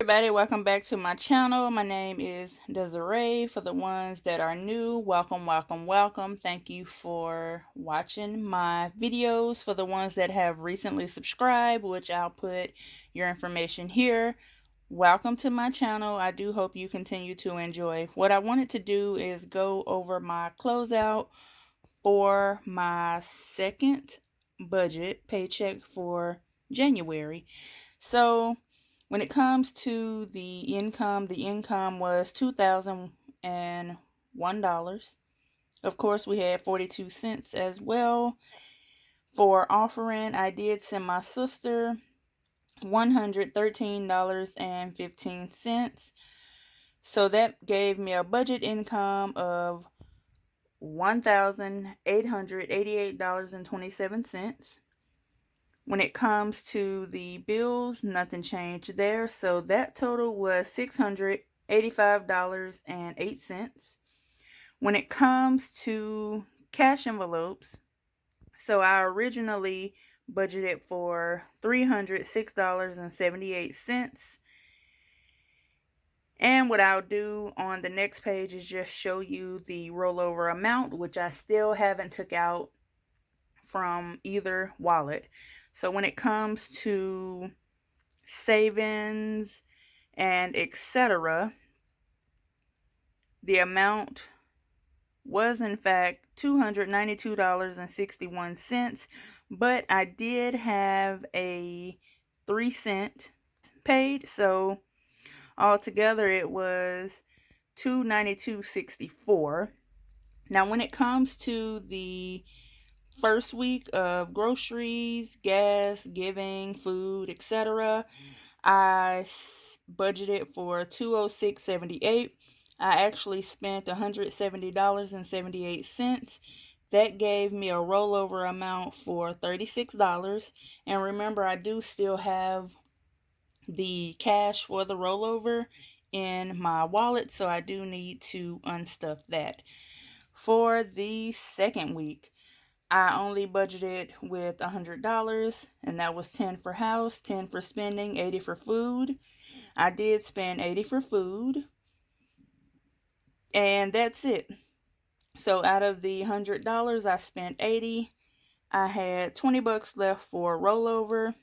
Everybody, welcome back to my channel. My name is Desiree. For the ones that are new, welcome. Thank you for watching my videos. For the ones that have recently subscribed, which I'll put your information here, welcome to my channel. I do hope you continue to enjoy. What I wanted to do is go over my closeout for my second budget paycheck for January. So when it comes to the income was $2,001. Of course, we had 42 cents as well. For offering, I did send my sister $113.15. So that gave me a budget income of $1,888.27. When it comes to the bills, nothing changed there. So that total was $685.08. When it comes to cash envelopes, so I originally budgeted for $306.78. And what I'll do on the next page is just show you the rollover amount, which I still haven't took out from either wallet. So when it comes to savings and etc., the amount was in fact $292.61, but I did have a 3-cent paid, so altogether it was $292.64. Now when it comes to the first week of groceries, gas, giving, food, etc., I budgeted for $206.78. I actually spent $170.78. That gave me a rollover amount for $36. And remember, I do still have the cash for the rollover in my wallet, so I do need to unstuff that. For the second week, I only budgeted with $100, and that was 10 for house, 10 for spending, 80 for food. I did spend 80 for food, and that's it. So out of the $100, I spent 80. I had 20 bucks left for rollover.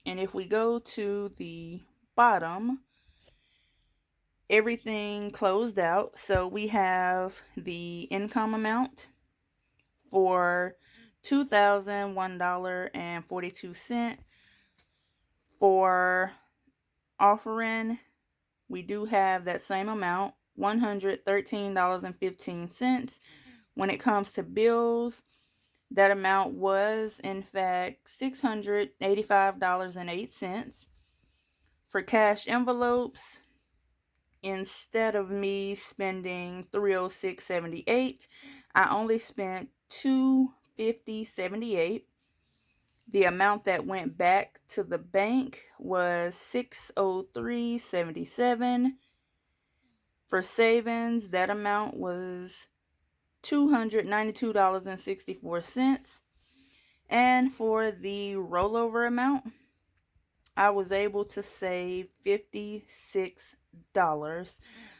And if we go to the bottom, everything closed out. So we have the income amount for $2,001.42. For offering, we do have that same amount, $113.15. When it comes to bills, that amount was in fact $685.08. For cash envelopes, instead of me spending $306.78, I only spent $250.78. The amount that went back to the bank was $603.77. For savings, that amount was $292.64. And for the rollover amount, I was able to save $56.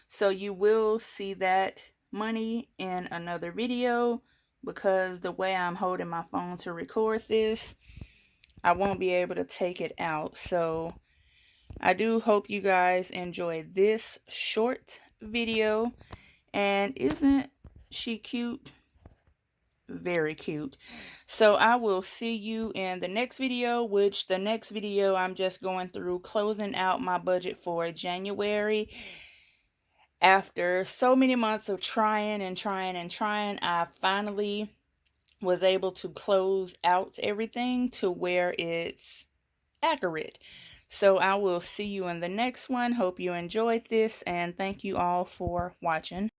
So you will see that money in another video, because the way I'm holding my phone to record this, I won't be able to take it out. So I do hope you guys enjoyed this short video. And isn't she cute? Very cute. So I will see you in the next video, which the next video I'm just going through closing out my budget for January. After so many months of trying, I finally was able to close out everything to where it's accurate. So I will see you in the next one. Hope you enjoyed this, and thank you all for watching.